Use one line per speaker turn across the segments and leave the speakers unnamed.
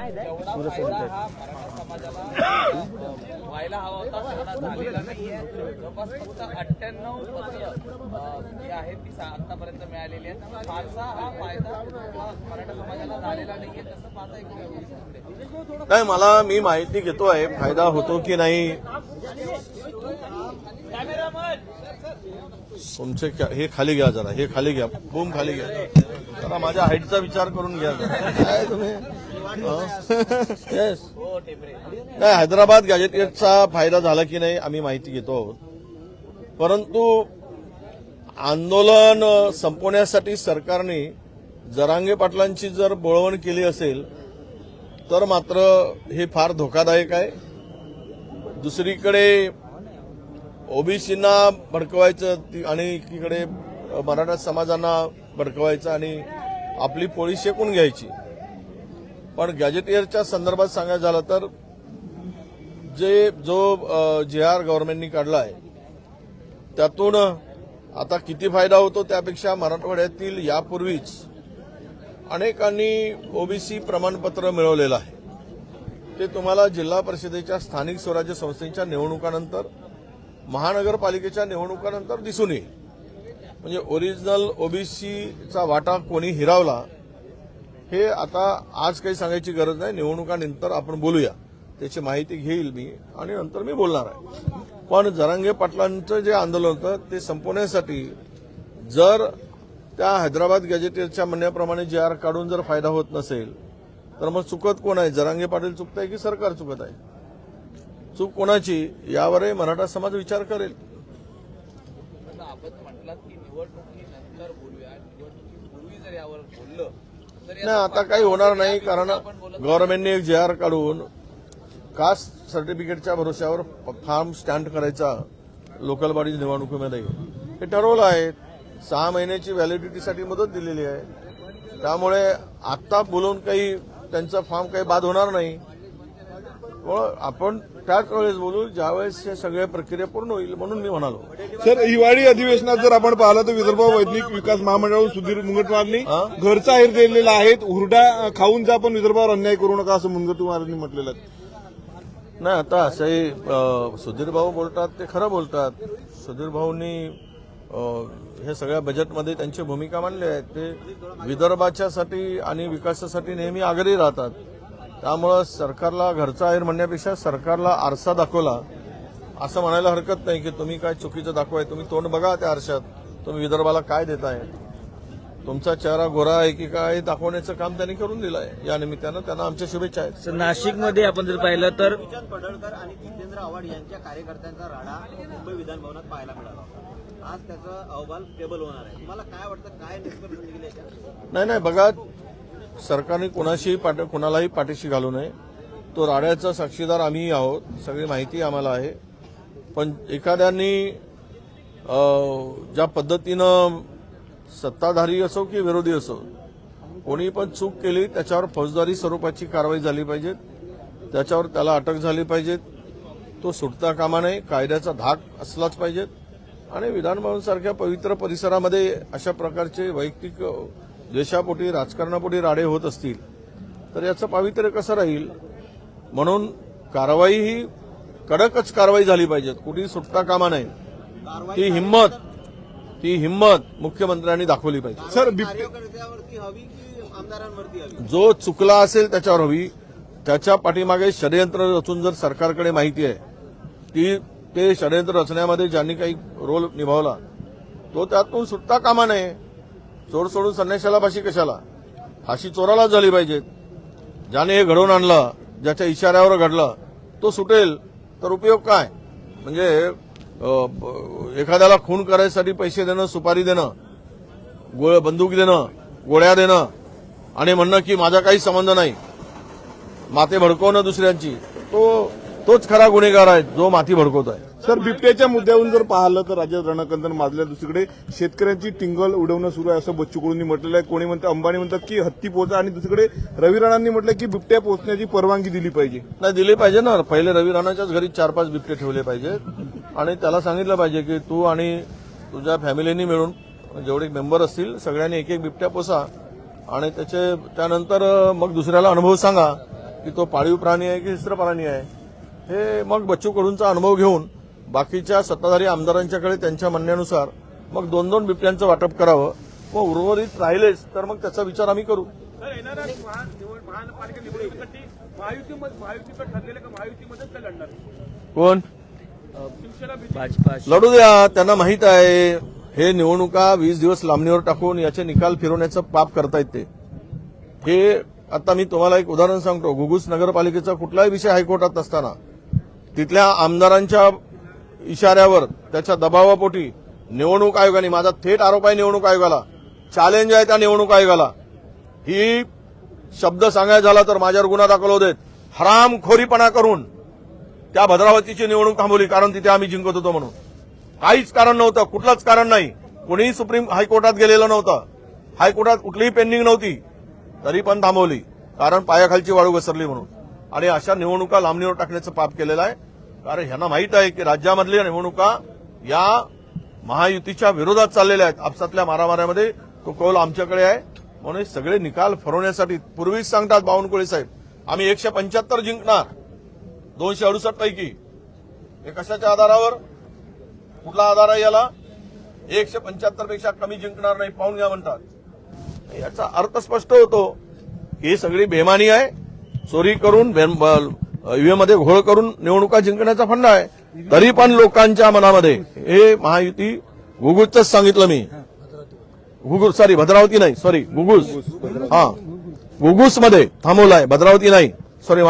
जेवढा फायदा हा मराठा समाजाला व्हायला हवा होता तेवढा झालेला नाहीये. जवळपास फक्त 98 पत्र जी आहेत ती आतापर्यंत मिळालेली आहेत. फारसा हा फायदा मराठा समाजाला झालेला नाहीये तसं पाहता येईल.
नाही, मी माहिती घेतोय फायदा होतो की नाही. तुमचे हे खाली घ्या जरा, हे खाली घ्या, बूम खाली घ्या जरा, माझ्या हाईटचा विचार करून घ्या जरा. काय तुम्ही येस नाही, हैदराबाद गॅजेटियरचा फायदा झाला की नाही आम्ही माहिती घेतो आहोत. परंतु आंदोलन संपवण्यासाठी सरकारने जरांगे पाटलांची जर बोळवण केली असेल तर मात्र हे फार धोकादायक आहे. दुसरीकडे ओबीसींना भडकवायचं आणि एकीकडे मराठा समाजांना भडकवायचं आणि आपली पोळी शेकून घ्यायची. पण गॅजेटियरच्या संदर्भात सांगायचं झालं तर जो JR गव्हर्नमेंटनी काढला आहे त्यातून आता किती फायदा होतो त्यापेक्षा मराठवाड्यातील यापूर्वीच अनेकांनी ओबीसी प्रमाणपत्र मिळवलेलं आहे. ते तुम्हाला जिल्हा परिषदेच्या स्थानिक स्वराज्य संस्थेच्या निवडणुकानंतर, महानगरपालिकेच्या निवडणुकानंतर दिसून येईल. म्हणजे ओरिजिनल ओबीसीचा वाटा कोणी हिरावला हे आता आज काही सांगायची गरज नाही. निवडणुकानंतर आपण बोलूया, त्याची माहिती घेईल मी आणि नंतर मी बोलणार आहे. पण जरांगे पाटलांचं जे आंदोलन होतं ते संपवण्यासाठी जर त्या हैदराबाद गॅजेटियरच्या म्हणण्याप्रमाणे JR काढून जर फायदा होत नसेल तर मग चुकत कोण आहे? जरांगे पाटील चुकत आहे की सरकार चुकत आहे? चूक कोणाची यावरही मराठा समाज विचार करेल.
आपण म्हटलं की निवडणुकीनंतर बोलूया, निवडणुकीपूर्वी जर यावर बोललं
नाही, आता काही होणार नाही. कारण गव्हर्नमेंटने एक JR काढून कास्ट सर्टिफिकेटच्या भरोश्यावर फॉर्म स्टॅम्प करायचा लोकल बॉडी निवडणुकीमध्ये हे ठरवलं आहे. 6 महिन्याची व्हॅलिडिटीसाठी मुदत दिलेली आहे. त्यामुळे आता बोलून काही त्यांचा फॉर्म काही बाद होणार नाही. आपण त्याच वेळेस बोलू ज्यावेळेस हे सगळ्या प्रक्रिया पूर्ण होईल म्हणून मी म्हणालो.
सर, हिवाळी अधिवेशनात जर आपण पाहिलं तर विदर्भ वैज्ञानिक विकास महामंडळाकडून सुधीर मुनगंटीवारांनी घरचा आहेर दिलेला आहे. हुरडा खाऊन जा पण विदर्भावर अन्याय करू नका असं मुनगंटीवारांनी म्हटलेलं आहे.
नाही, आता असंही सुधीर भाऊ बोलतात ते खरं बोलतात. सुधीर भाऊंनी हे सगळ्या बजेटमध्ये त्यांची भूमिका मांडली आहे. ते विदर्भाच्यासाठी आणि विकासासाठी नेहमी आग्रही राहतात. त्यामुळं सरकारला घरचा आहेर म्हणण्यापेक्षा सरकारला आरसा दाखवला असं म्हणायला हरकत नाही की तुम्ही काय चुकीचं दाखवाय. तुम्ही तोंड बघा त्या आरशात, तुम्ही विदर्भाला काय देताय, तुमचा चेहरा गोरा आहे की काय दाखवण्याचं काम त्यांनी करून दिलं आहे. या निमित्तानं त्यांना आमच्या शुभेच्छा आहेत.
नाशिकमध्ये आपण जर पाहिलं तर
विजन पडळकर आणि जितेंद्र आव्हाड यांच्या कार्यकर्त्यांचा राडा मुंबई विधान भवनात पाहायला मिळाला. आज त्याचा अहवाल टेबल होणार आहे. तुम्हाला काय वाटतं, काय निष्कर्ष निघेल याच्यात?
नाही, बघा, सरकारने कुणालाही पाठीशी घालू नये. तो राड्याचा साक्षीदार आम्ही आहोत, सगळी माहिती आम्हाला आहे. पण एखाद्यांनी ज्या पद्धतीनं सत्ताधारी असो की विरोधी असो कोणी पण चूक केली त्याच्यावर फौजदारी स्वरूपाची कारवाई झाली पाहिजे. त्याच्यावर त्याला अटक झाली पाहिजे. तो सुटता कामा नये. कायद्याचा धाक असलाच पाहिजे. आणि विधानभवनसारख्या पवित्र परिसरामध्ये अशा प्रकारचे वैयक्तिक द्वेषापोटी, राजकारणापोटी राडे होत असतील तर याचं पावित्र्य कसं राहील? म्हणून कारवाई ही कडकच कारवाई झाली पाहिजे. कुठेही सुटता कामा नये. ती हिंमत मुख्यमंत्र्यांनी दाखवली पाहिजे.
सर,
कार्यकर्त्यावरती हवी की आमदारांवरती हवी?
जो चुकला असेल त्याच्यावर हवी. त्याच्या पाठीमागे षडयंत्र रचून जर सरकारकडे माहिती आहे ते षडयंत्र रचण्यामध्ये ज्यांनी काही रोल निभावला तो त्यातून सुटता कामा नये. चोर सोडून संन्याशाला फाशी कशाला? फाशी चोरालाच झाली पाहिजे. ज्याने हे घडवून आणलं, ज्याच्या इशाऱ्यावर घडलं तो सुटेल तर उपयोग काय? म्हणजे एखाद्याला खून करायसाठी पैसे देणं, सुपारी देणं, बंदूक देणं, गोळ्या देणं आणि म्हणणं की माझा काही संबंध नाही, माते भडकवणं दुसऱ्यांची, तोच खरा गुन्हेगार आहे जो माती भडकवत आहे.
सर, बिबट्याच्या मुद्द्यावरून जर पाहिलं तर राज्यात रणकंदन माजल्या. दुसरीकडे शेतकऱ्यांची टिंगल उडवणं सुरू आहे असं बच्चू कडूंनी म्हटलेलं आहे. कोणी म्हणतं, अंबानी म्हणतात की हत्ती पोचा. आणि दुसरीकडे रवी राणांनी म्हटलं की बिबट्या पोचण्याची परवानगी दिली पाहिजे.
नाही, दिली पाहिजे ना. पहिले रवी राणाच्याच घरी 4-5 बिबटे ठेवले पाहिजेत आणि त्याला सांगितलं पाहिजे की तू आणि तुझ्या फॅमिलीनी मिळून जेवढे मेंबर असतील सगळ्यांनी एक बिबट्या पोसा आणि त्यानंतर मग दुसऱ्याला अनुभव सांगा की तो पाळीव प्राणी आहे की हिस्र प्राणी आहे, हे मग बच्चू कडूंचा अनुभव घेऊन बाकीच्या सत्ताधारी आमदारांच्याकडे त्यांच्या म्हणण्यानुसार मग 2-2 बिबट्यांचं वाटप करावं व उर्वरित राहिलेच तर मग त्याचा विचार आम्ही करू.
तर येणाऱ्या महापालिका निवडणुकीसाठी महायुतीचं ठरलेलं का महायुतीमध्येच ते लढणार?
कोण
शिवसेना
भाजपा
लढू द्या, त्यांना माहित आहे हे निवडणुका 20 दिवस लांबणीवर टाकून याचे निकाल फिरवण्याचं पाप करतायत ते. हे आता मी तुम्हाला एक उदाहरण सांगतो. घुगुस नगरपालिकेचा कुठलाही विषय हायकोर्टात असताना तिथल्या आमदारांच्या इशाऱ्यावर त्याच्या दबावापोटी निवडणूक आयोगाने, माझा थेट आरोप आहे निवडणूक आयोगाला, चॅलेंज आहे त्या निवडणूक आयोगाला, ही शब्द सांगायचा झाला तर माझ्यावर गुन्हा दाखल होऊ देत, हरामखोरीपणा करून त्या भद्रावतीची निवडणूक थांबवली कारण तिथे आम्ही जिंकत होतो म्हणून. काहीच कारण नव्हतं, कुठलंच कारण नाही. कोणीही सुप्रीम हायकोर्टात गेलेलं नव्हतं, हायकोर्टात कुठलीही पेंडिंग नव्हती, तरी पण थांबवली कारण पायाखालची वाळू घसरली म्हणून. आणि अशा निवडणुका लांबणीवर टाकण्याचं पाप केलेलं आहे. कारण ह्यांना माहित आहे की राज्यामधल्या निवडणुका या महायुतीच्या विरोधात चाललेल्या आहेत. आपसातल्या मारामाऱ्यामध्ये तो कौल आमच्याकडे आहे. म्हणून सगळे निकाल फरवण्यासाठी पूर्वीच सांगतात बावनकुळे साहेब, आम्ही 175 जिंकणार 268 पैकी. हे कशाच्या आधारावर, कुठला आधार आहे याला? 175 पेक्षा कमी जिंकणार नाही, पाहून घ्या म्हणतात. याचा अर्थ स्पष्ट होतो ही सगळी बेमानी आहे. चोरी करून ईव्हीएम मध्ये घोळ करून निवडणुका जिंकण्याचा फंडा आहे. तरी पण लोकांच्या मनामध्ये हे महायुती, घुगुसच सांगितलं मी, भद्रावती नाही, सॉरी घुगुस, घुगुस मध्ये थांबवलाय, भद्रावती नाही, सॉरी.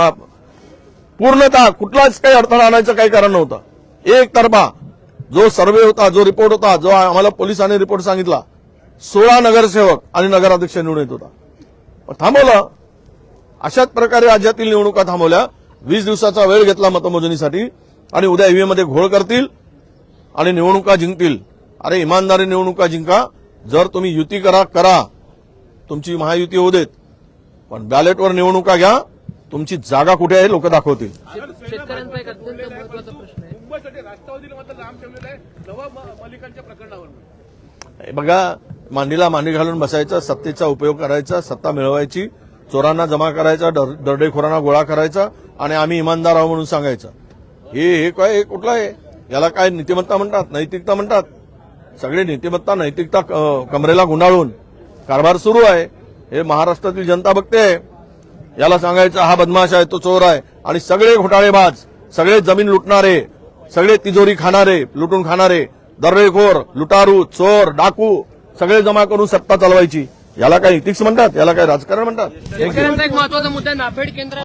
पूर्णतः कुठलाच काही अडथळा आणायचं काही कारण नव्हतं. एकतर्फा जो सर्व्हे होता, जो रिपोर्ट होता, जो आम्हाला पोलिसांनी रिपोर्ट सांगितला, 16 नगरसेवक आणि नगराध्यक्ष निवडून येत होता, पण थांबवलं. अशाच प्रकारे राज्यातील निवडणुका थांबवल्या. 20 दिवसाचा वेळ घेतला मतमोजणीसाठी आणि उद्या ईव्हीएम मध्ये घोळ करतील आणि निवडणुका जिंकतील. अरे इमानदारी निवडणुका जिंका. जर तुम्ही युती करा, तुमची महायुती होऊ देत, पण बॅलेटवर निवडणुका घ्या. तुमची जागा कुठे आहे लोक दाखवतील.
शेतकऱ्यांचा एक अत्यंत महत्वाचा प्रश्न आहे. मुंबईसाठी राष्ट्रवादीला मात्र लांब ठेवलेलं आहे नवाब मलिकांच्या प्रकरणावर.
हे बघा, मांडीला मांडी घालून बसायचा, सत्तेचा उपयोग करायचा, सत्ता मिळवायची, चोरांना जमा करायचा, दरोडेखोरांना गोळा करायचा आणि आम्ही इमानदार आहोत म्हणून सांगायचं. हे काय, हे कुठलं आहे? याला काय नीतिमत्ता म्हणतात, नैतिकता म्हणतात? सगळे नीतिमत्ता, नैतिकता कमरेला गुंडाळून कारभार सुरू आहे. हे महाराष्ट्रातील जनता बघते. याला सांगायचं हा बदमाश आहे, तो चोर आहे, आणि सगळे घोटाळेबाज, सगळे जमीन लुटणारे, सगळे तिजोरी खाणारे, लुटून खाणारे, दरोडेखोर, लुटारू, चोर, डाकू सगळे जमा करून सत्ता चालवायची. याला काय इथिक्स म्हणतात? याला काय राजकारण म्हणतात?
शेतकऱ्यांचा एक महत्वाचा मुद्दा नाफेड केंद्र